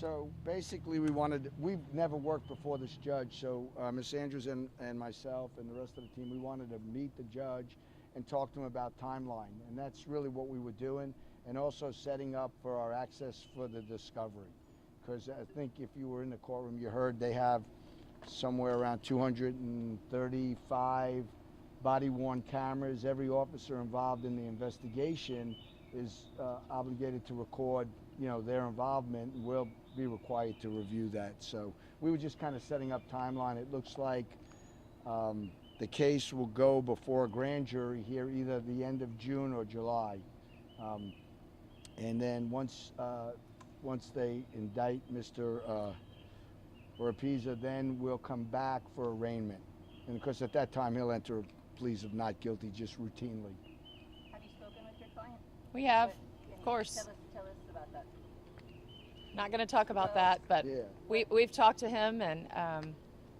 So basically we've never worked before this judge, so Ms. Andrews and myself and the rest of the team, we wanted to meet the judge and talk to him about timeline. And that's really what we were doing, and also setting up for our access for the discovery. Because I think if you were in the courtroom, you heard they have somewhere around 235 body-worn cameras. Every officer involved in the investigation is obligated to record, their involvement, and we'll be required to review that. So we were just kind of setting up timeline. It looks like the case will go before a grand jury here either the end of June or July. And then once they indict Mr. Oropeza, then we'll come back for arraignment. And of course at that time he'll enter pleas of not guilty just routinely. Have you spoken with your client? We have, of course. Tell us about that. Not going to talk about that, but Yeah. we've talked to him, and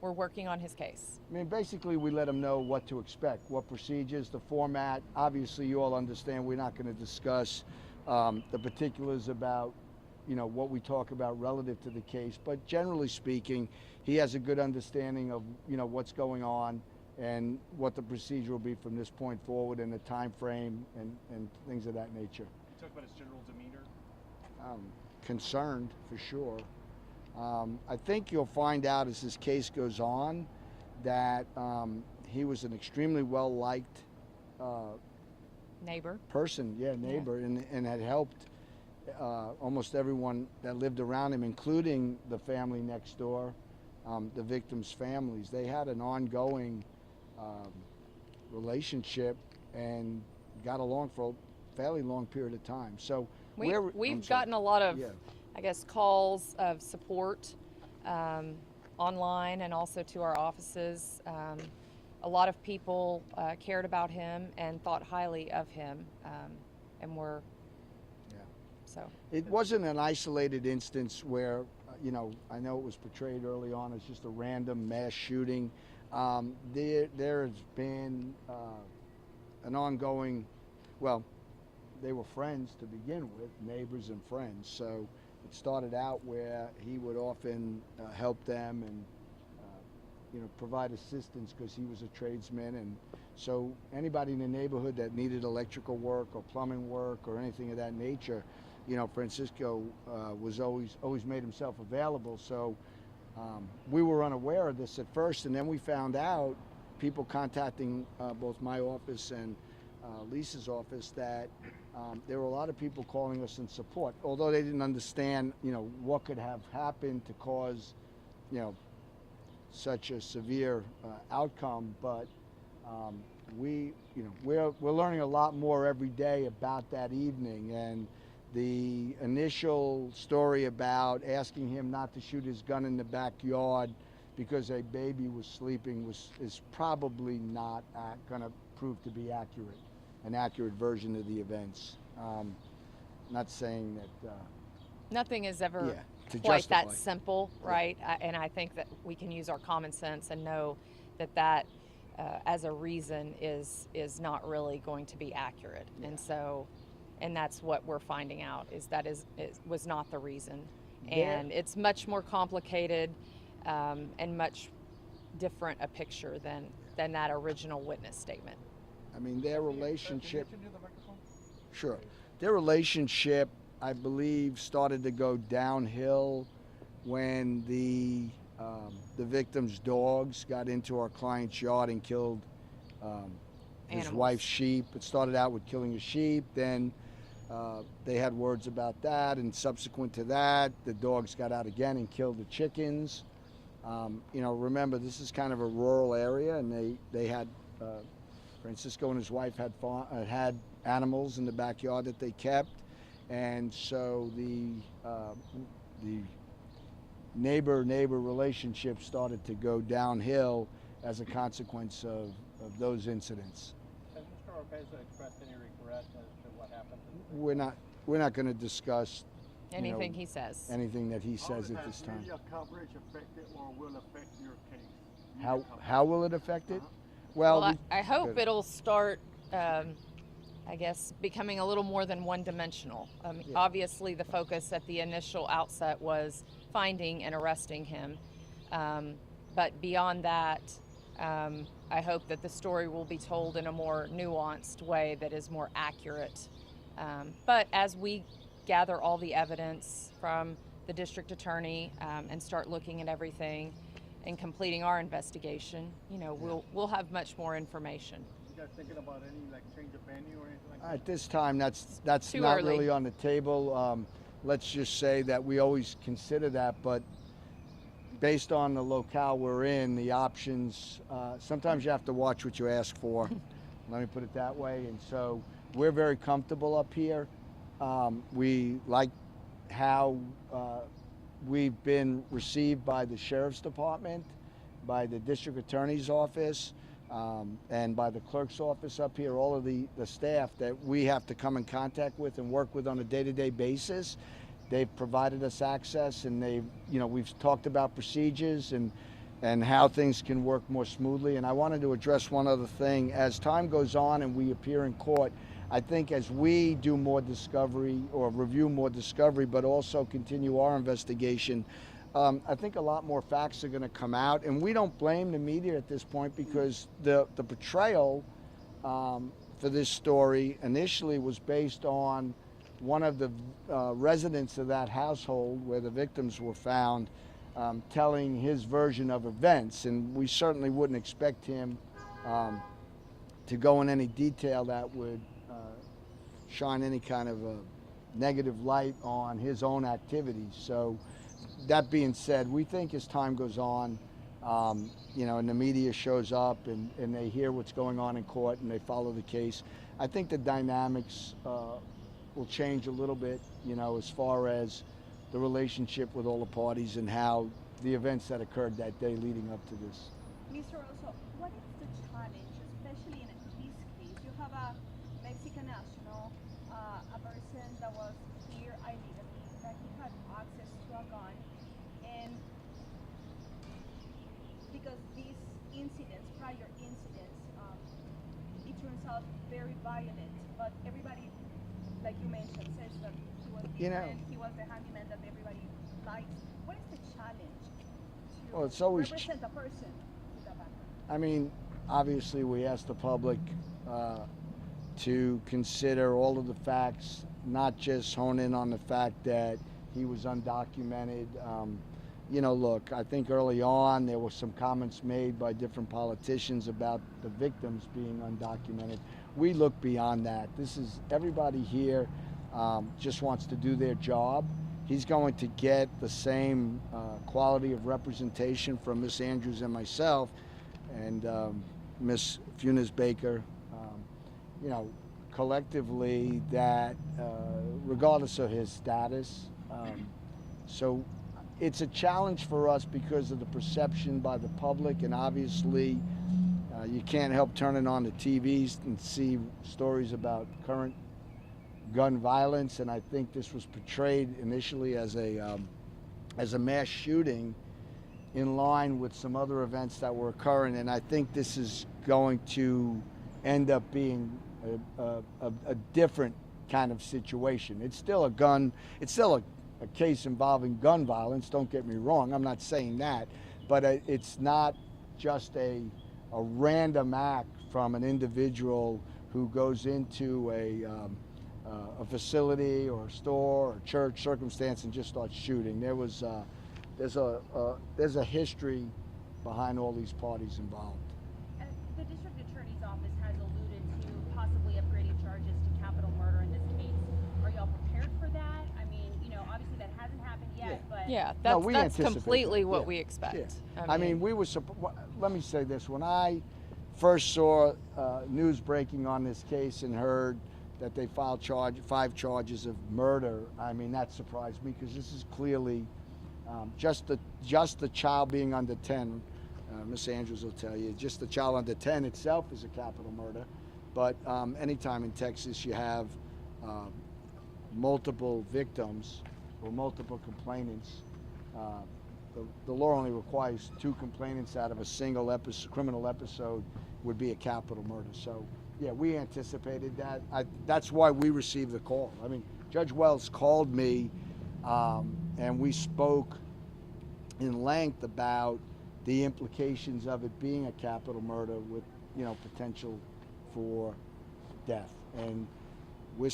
we're working on his case. I mean, basically we let them know what to expect, what procedures, the format. Obviously you all understand we're not going to discuss the particulars about what we talk about relative to the case, but generally speaking, he has a good understanding of what's going on and what the procedure will be from this point forward, and the time frame and things of that nature. You talk about his general demeanor. Concerned for sure. I think you'll find out as this case goes on that he was an extremely well liked Neighbor. person, neighbor, and had helped almost everyone that lived around him, including the family next door, the victims' families. They had an ongoing relationship and got along for a fairly long period of time. So we've gotten a lot of, I guess, calls of support online and also to our offices. A lot of people cared about him and thought highly of him, and we're so. It wasn't an isolated instance where, I know it was portrayed early on as just a random mass shooting. There has been an ongoing, they were friends to begin with, neighbors and friends. So it started out where he would often help them and provide assistance because he was a tradesman. And so anybody in the neighborhood that needed electrical work or plumbing work or anything of that nature, Francisco was always made himself available. So we were unaware of this at first, and then we found out, people contacting both my office and Lisa's office, that there were a lot of people calling us in support, although they didn't understand, what could have happened to cause, such a severe outcome. But we're learning a lot more every day about that evening, and the initial story about asking him not to shoot his gun in the backyard because a baby was sleeping is probably not going to prove to be accurate, an accurate version of the events. Not saying that nothing is ever quite that simple, right? And I think that we can use our common sense and know that as a reason is not really going to be accurate. And so, and that's what we're finding out, is that was not the reason. And it's much more complicated and much different a picture than that original witness statement. I mean, their relationship, sure, their relationship, I believe, started to go downhill when the victim's dogs got into our client's yard and killed his wife's sheep. It started out with killing a sheep, then they had words about that, and subsequent to that, the dogs got out again and killed the chickens. Remember, this is kind of a rural area, and they had Francisco and his wife had animals in the backyard that they kept, and so the neighbor relationship started to go downhill as a consequence of those incidents. Has Mr. Oropeza expressed any regret as to what happened? We're not going to discuss anything he says. Anything that he says at this time. Media coverage affected or will affect your case? How will it affect it? Well, I hope it'll start I guess, becoming a little more than one-dimensional. Yeah. Obviously, the focus at the initial outset was finding and arresting him. But beyond that, I hope that the story will be told in a more nuanced way that is more accurate. But as we gather all the evidence from the district attorney and start looking at everything and completing our investigation, we'll have much more information. You guys thinking about any like change of venue or anything like that? At this time, that's Too not early. really on the table. Let's just say that we always consider that, but based on the locale we're in, the options, sometimes you have to watch what you ask for. Let me put it that way. And so we're very comfortable up here. We like how we've been received by the sheriff's department, by the district attorney's office, and by the clerk's office up here, all of the staff that we have to come in contact with and work with on a day-to-day basis. They've provided us access, and we've talked about procedures and how things can work more smoothly. And I wanted to address one other thing. As time goes on and we appear in court, I think as we do more discovery or review more discovery, but also continue our investigation, I think a lot more facts are going to come out. And we don't blame the media at this point, because the portrayal for this story initially was based on one of the residents of that household where the victims were found telling his version of events. And we certainly wouldn't expect him to go in any detail that would shine any kind of a negative light on his own activities. So that being said, we think as time goes on, and the media shows up and they hear what's going on in court and they follow the case, I think the dynamics will change a little bit, as far as the relationship with all the parties and how the events that occurred that day leading up to this. Mr. Osso, what is the challenge, especially in this case? You have a Mexican national, a person that was here illegally, that he had access to a gun, and because these incidents, prior incidents, it turns out very violent, but everybody, like you mentioned, says that he was different, he was the handyman that everybody likes. What is the challenge to Well, it's always represent a person with a background? I mean, obviously we ask the public to consider all of the facts, not just hone in on the fact that he was undocumented. Look, I think early on there were some comments made by different politicians about the victims being undocumented. We look beyond that. This is everybody here just wants to do their job. He's going to get the same quality of representation from Miss Andrews and myself, and Miss Funes Baker. Collectively, that regardless of his status. So it's a challenge for us because of the perception by the public, and obviously you can't help turning on the TVs and see stories about current gun violence, and I think this was portrayed initially as a mass shooting in line with some other events that were occurring, and I think this is going to end up being a different kind of situation. It's still a gun, it's still a case involving gun violence, don't get me wrong, I'm not saying that, but it's not just a random act from an individual who goes into a facility or a store or church circumstance and just starts shooting. There's a history behind all these parties involved. The district attorney's office has alluded to possibly upgrading charges to capital murder in this case. Are y'all prepared for that? I mean, obviously that hasn't happened yet, but... Yeah, we that's anticipate completely that. what Yeah. we expect. Yeah. I mean, let me say this. When I first saw news breaking on this case and heard that they filed 5 charges of murder, I mean, that surprised me, because this is clearly just the child being under 10. Miss Andrews will tell you, just the child under 10 itself is a capital murder. But anytime in Texas you have multiple victims or multiple complainants, the law only requires 2 complainants out of a single criminal episode would be a capital murder. So Yeah, we anticipated that. That's why we received the call. I mean, Judge Wells called me, and we spoke in length about the implications of it being a capital murder with, potential for death. And we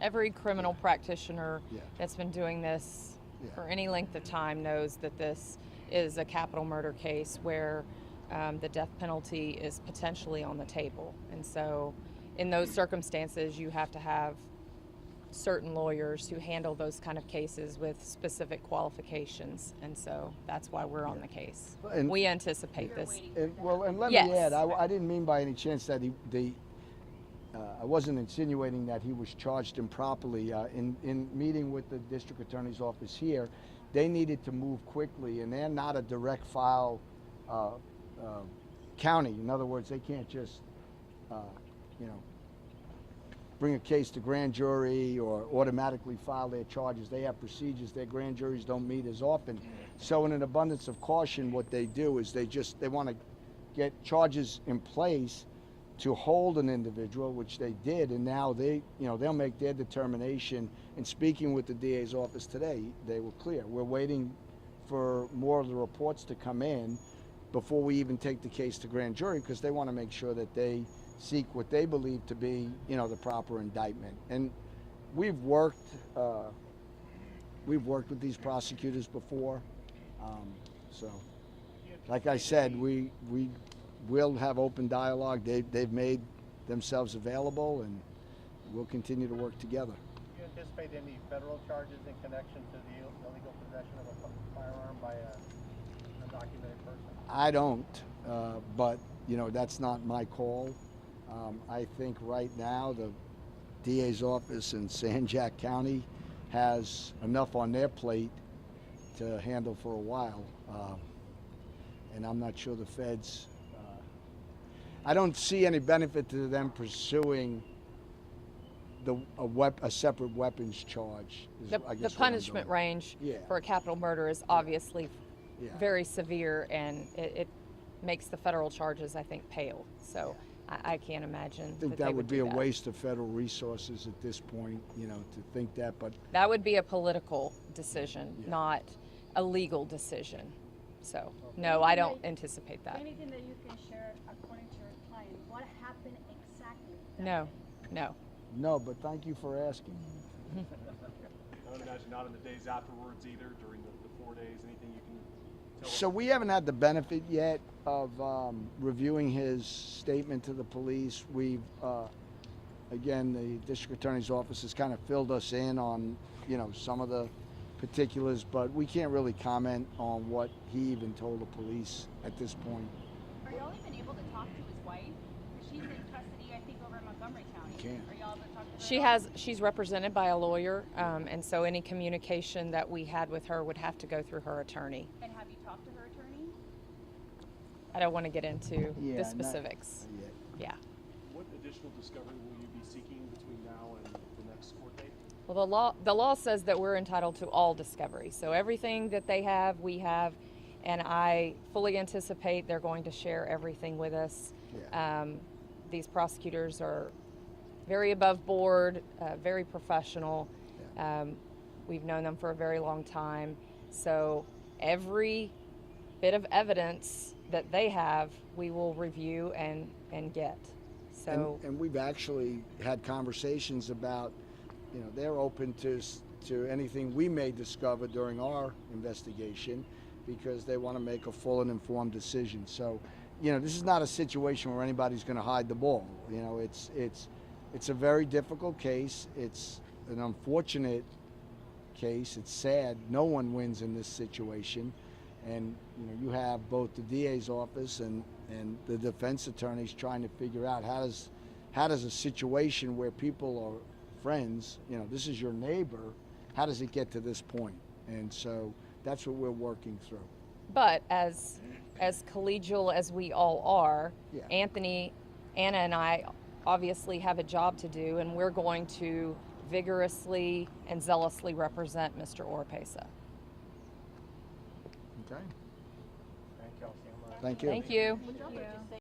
every criminal practitioner Yeah. that's been doing this Yeah. for any length of time knows that this is a capital murder case where the death penalty is potentially on the table. And so in those circumstances, you have to have certain lawyers who handle those kind of cases with specific qualifications. And so that's why we're on the case. And- we anticipate this. And let Yes. me add, I didn't mean by any chance that I wasn't insinuating that he was charged improperly. In meeting with the district attorney's office here, they needed to move quickly, and they're not a direct file county. In other words, they can't just, bring a case to grand jury or automatically file their charges. They have procedures. Their grand juries don't meet as often. So in an abundance of caution, what they do is they want to get charges in place to hold an individual, which they did, and now they'll make their determination. In speaking with the DA's office today, they were clear. We're waiting for more of the reports to come in before we even take the case to grand jury, because they want to make sure that they seek what they believe to be, the proper indictment. And we've worked with these prosecutors before, so like I said, we will have open dialogue. They've made themselves available, and we'll continue to work together. Do you anticipate any federal charges in connection to the illegal possession of a firearm by an undocumented person? I don't, but that's not my call. I think right now the DA's office in San Jac County has enough on their plate to handle for a while, and I'm not sure the feds. I don't see any benefit to them pursuing a separate weapons charge. The punishment range for a capital murder is obviously very severe, and it makes the federal charges, I think, pale. So I can't imagine. I think that would be a waste of federal resources at this point, to think that. But that would be a political decision, not a legal decision. So no, I don't anticipate that. Anything that you can share according to your client, what happened exactly? No. But thank you for asking. I would imagine not in the days afterwards either, during the 4 days, anything you can tell us? So we haven't had the benefit yet of reviewing his statement to the police. We've, again, the district attorney's office has kind of filled us in on, some of the particulars, but we can't really comment on what he even told the police at this point. Are y'all even able to talk to his wife? Because she's in custody, I think, over in Montgomery County. Can't. Are y'all able to talk to her? She's represented by a lawyer, and so any communication that we had with her would have to go through her attorney. And have you talked to her attorney? I don't want to get into Yeah, the not specifics. yet. Yeah. What additional discovery will you be seeking between now and the next court date? Well, the law says that we're entitled to all discovery. So everything that they have, we have, and I fully anticipate they're going to share everything with us. Yeah. These prosecutors are very above board, very professional. We've known them for a very long time. So every bit of evidence that they have, we will review and get. So And we've actually had conversations about, they're open to anything we may discover during our investigation, because they want to make a full and informed decision. So, this is not a situation where anybody's going to hide the ball. It's a very difficult case. It's an unfortunate case. It's sad. No one wins in this situation. And you have both the DA's office and the defense attorneys trying to figure out how does a situation where people are friends, this is your neighbor, how does it get to this point? And so that's what we're working through. but as collegial as we all are, Yeah. Anna and I obviously have a job to do, and we're going to vigorously and zealously represent Mr. Oropeza. Okay. Thank you. Thank you. Thank you. Would you also just say